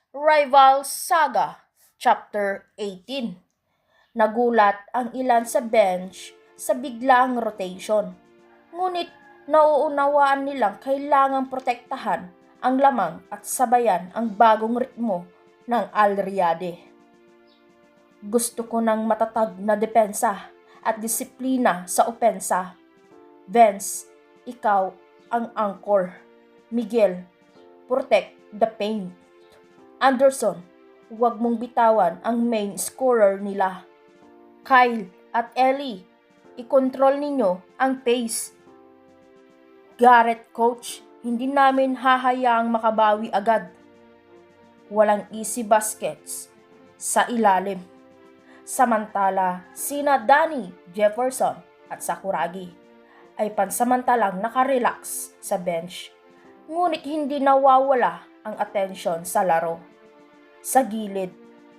Rival Saga, Chapter 18. Nagulat ang ilan sa bench sa biglaang rotation. Ngunit nauunawaan nilang kailangang protektahan ang lamang at sabayan ang bagong ritmo ng Al Riyadi. Gusto ko ng matatag na depensa at disiplina sa opensa. Vince, ikaw ang anchor. Miguel, protect the paint. Anderson, huwag mong bitawan ang main scorer nila. Kyle at Ellie, ikontrol ninyo ang pace. Garrett, coach, hindi namin hahayaang makabawi agad. Walang easy baskets sa ilalim. Samantala, sina Danny, Jefferson at Sakuragi ay pansamantalang nakarelax sa bench. Ngunit hindi nawawala ang atensyon sa laro. Sa gilid,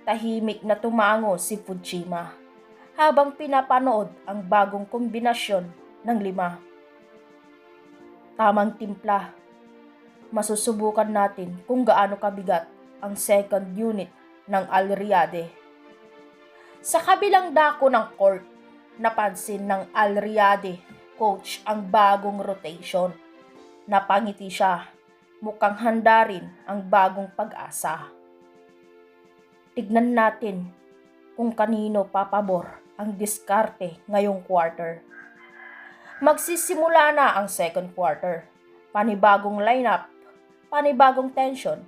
tahimik na tumango si Fujima habang pinapanood ang bagong kombinasyon ng 5. Tamang timpla. Masusubukan natin kung gaano kabigat ang second unit ng Al Riyadi. Sa kabilang dako ng court, napansin ng Al Riyadi coach ang bagong rotation. Napangiti siya, mukhang handa rin ang bagong pag-asa. Tignan natin kung kanino papabor ang diskarte ngayong quarter. Magsisimula na ang second quarter. Panibagong lineup, panibagong tension.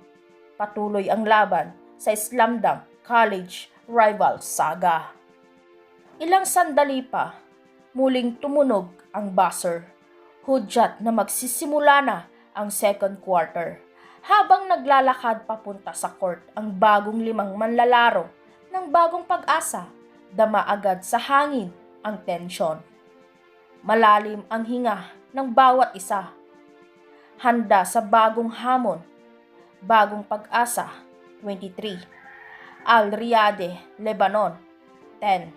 Patuloy ang laban sa Slam Dunk College Rival Saga. Ilang sandali pa, muling tumunog ang buzzer. Hudyat na magsisimula na ang second quarter. Habang naglalakad papunta sa court ang bagong 5 manlalaro ng bagong pag-asa, dama agad sa hangin ang tensyon. Malalim ang hinga ng bawat isa. Handa sa bagong hamon. Bagong pag-asa, 23. Al Riyadi, Lebanon, 10.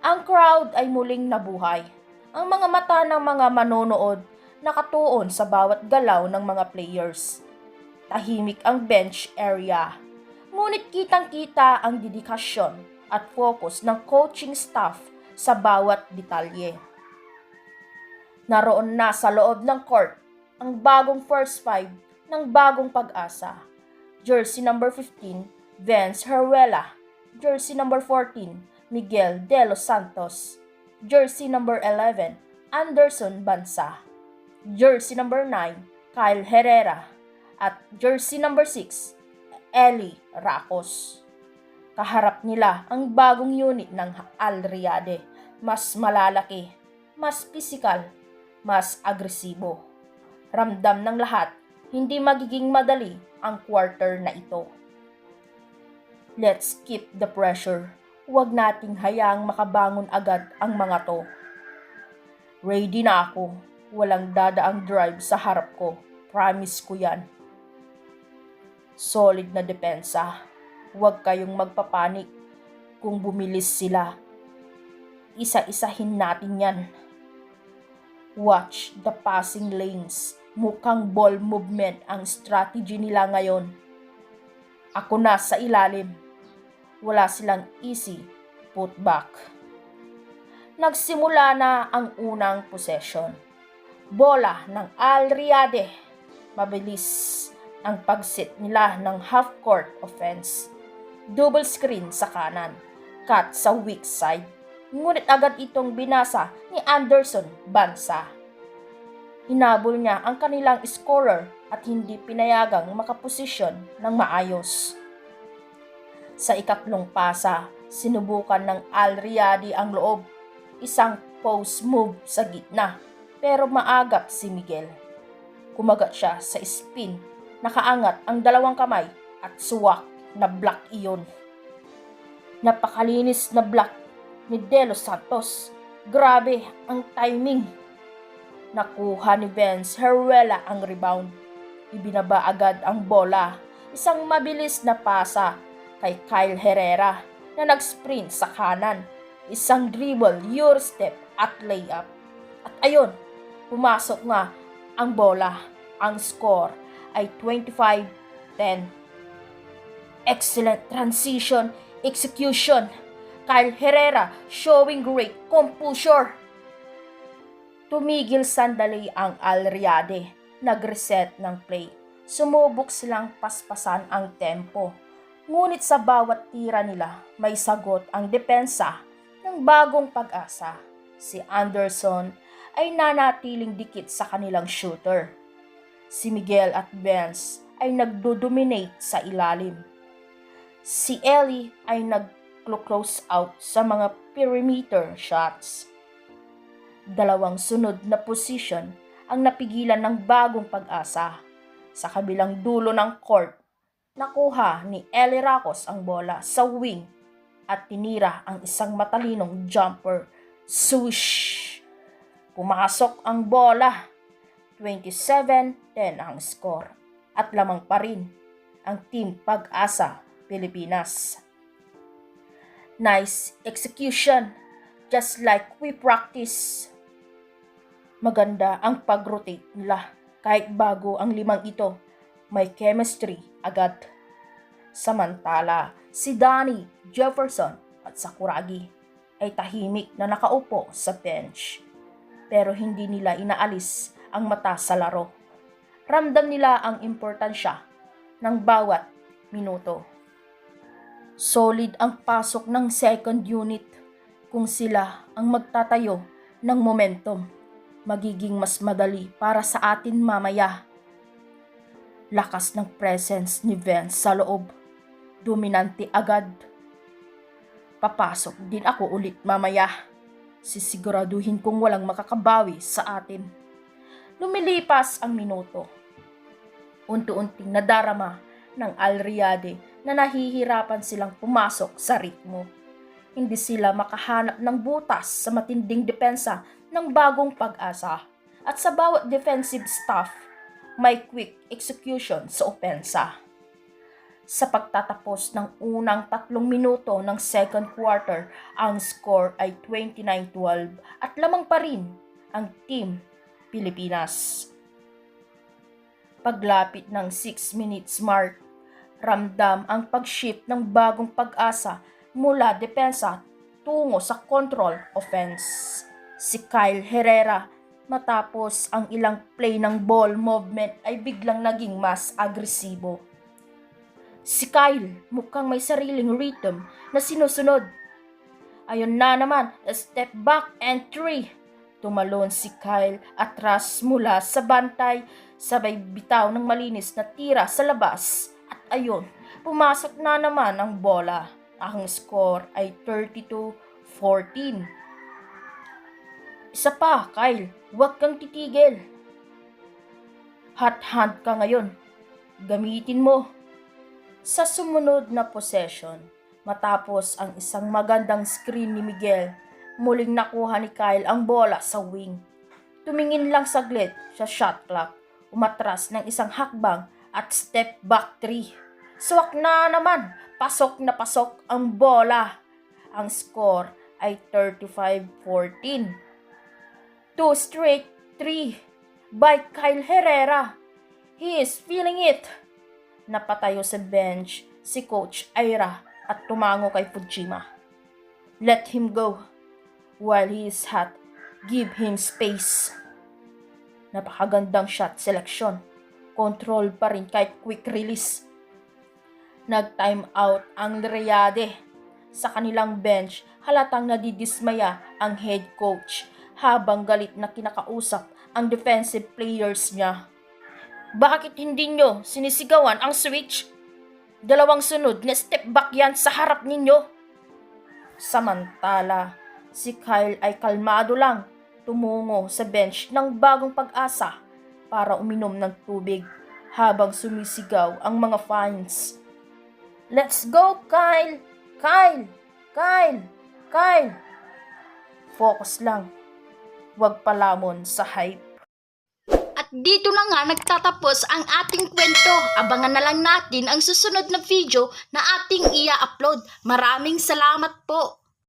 Ang crowd ay muling nabuhay. Ang mga mata ng mga manonood nakatuon sa bawat galaw ng mga players. Tahimik ang bench area. Ngunit kitang-kita ang dedikasyon at focus ng coaching staff sa bawat detalye. Naroon na sa loob ng court ang bagong first 5 ng bagong pag-asa. Jersey number 15, Vince Heruela. Jersey number 14, Miguel De Los Santos. Jersey number 11, Anderson Bansa. Jersey number 9, Kyle Herrera. At jersey number 6, Ellie Racos. Kaharap nila ang bagong unit ng Al Riyadi. Mas malalaki, mas pisikal, mas agresibo. Ramdam ng lahat, hindi magiging madali ang quarter na ito. Let's keep the pressure. Huwag nating hayaang makabangon agad ang mga to. Ready na ako. Walang dadaang drive sa harap ko. Promise ko yan. Solid na depensa. Huwag kayong magpapanik kung bumilis sila. Isa-isahin natin yan. Watch the passing lanes. Mukhang ball movement ang strategy nila ngayon. Ako na sa ilalim. Wala silang easy putback. Nagsimula na ang unang possession. Bola ng Al Riyadi. Mabilis ang pag-set nila ng half-court offense. Double screen sa kanan. Cut sa weak side. Ngunit agad itong binasa ni Anderson Bansa. Hinabol niya ang kanilang scorer at hindi pinayagang makaposisyon ng maayos. Sa ikatlong pasa, sinubukan ng Al Riyadi ang loob. Isang post move sa gitna, pero maagap si Miguel. Kumagat siya sa spin, nakaangat ang dalawang kamay at suwak na block iyon. Napakalinis na block ni De Los Santos. Grabe ang timing. Nakuha ni Vince Heruela ang rebound. Ibinaba agad ang bola. Isang mabilis na pasa kay Kyle Herrera na nag-sprint sa kanan. Isang dribble, step at layup. At ayun, pumasok nga ang bola. Ang score ay 25-10. Excellent transition, execution. Kyle Herrera showing great composure. Tumigil sandali ang Al Riyadh. Nag-reset ng play. Sumubok silang paspasan ang tempo. Ngunit sa bawat tira nila, may sagot ang depensa ng Bagong Pag-asa. Si Anderson ay nanatiling dikit sa kanilang shooter. Si Miguel at Benz ay nagdo-dominate sa ilalim. Si Ellie ay nag-close out sa mga perimeter shots. Dalawang sunod na position ang napigilan ng Bagong Pag-asa. Sa kabilang dulo ng court, nakuha ni Eli Racos ang bola sa wing at tinira ang isang matalinong jumper. Swoosh! Pumasok ang bola. 27-10 ang score at lamang pa rin ang Team Pag-asa Pilipinas. Nice execution, just like we practice. Maganda ang pag-rotate nila. Kahit bago ang limang ito, may chemistry agad. Samantala, si Danny Jefferson at Sakuragi ay tahimik na nakaupo sa bench. Pero hindi nila inaalis ang mata sa laro. Ramdam nila ang importansya ng bawat minuto. Solid ang pasok ng second unit. Kung sila ang magtatayo ng momentum, magiging mas madali para sa atin mamaya. Lakas ng presence ni Vince sa loob. Dominante agad. Papasok din ako ulit mamaya. Sisiguraduhin kong walang makakabawi sa atin. Lumilipas ang minuto. Unti-unting nadarama ng Al Riyadh na nahihirapan silang pumasok sa ritmo. Hindi sila makahanap ng butas sa matinding depensa ng Bagong Pag-asa at sa bawat defensive staff, may quick execution sa opensa. Sa pagtatapos ng unang 3 minuto ng second quarter, ang score ay 29-12 at lamang pa rin ang Team Pilipinas. Paglapit ng 6 minutes mark, ramdam ang pag-shift ng Bagong Pag-asa mula depensa tungo sa control offense. Si Kyle Herrera, matapos ang ilang play ng ball movement ay biglang naging mas agresibo. Si Kyle mukhang may sariling rhythm na sinusunod. Ayun na naman, a step back and 3. Tumalon si Kyle atras mula sa bantay, sabay bitaw ng malinis na tira sa labas. At ayun, pumasok na naman ang bola. Ang score ay 32-14. Isa pa, Kyle, huwag kang titigil. Hot hand ka ngayon. Gamitin mo. Sa sumunod na possession, matapos ang isang magandang screen ni Miguel, muling nakuha ni Kyle ang bola sa wing. Tumingin lang saglit sa shot clock, umatras ng isang hakbang at step back 3. Swak na naman, pasok na pasok ang bola. Ang score ay 35-14. 2 straight 3 by Kyle Herrera. He is feeling it. Napatayo sa bench si Coach Ira at tumango kay Fujima. Let him go. While he is hot, give him space. Napakagandang shot selection. Control pa rin kahit quick release. Nag-time out ang Riyadh. Sa kanilang bench, halatang nadidismaya ang head coach habang galit na kinakausap ang defensive players niya. Bakit hindi nyo sinisigawan ang switch? 2 sunod na step back yan sa harap ninyo. Samantala, si Kyle ay kalmado lang, tumungo sa bench ng Bagong Pag-asa para uminom ng tubig habang sumisigaw ang mga fans. Let's go, Kyle! Kyle! Kyle! Kyle! Focus lang. Huwag palamon sa hype. At dito na nga nagtatapos ang ating kwento. Abangan na lang natin ang susunod na video na ating i-upload. Maraming salamat po!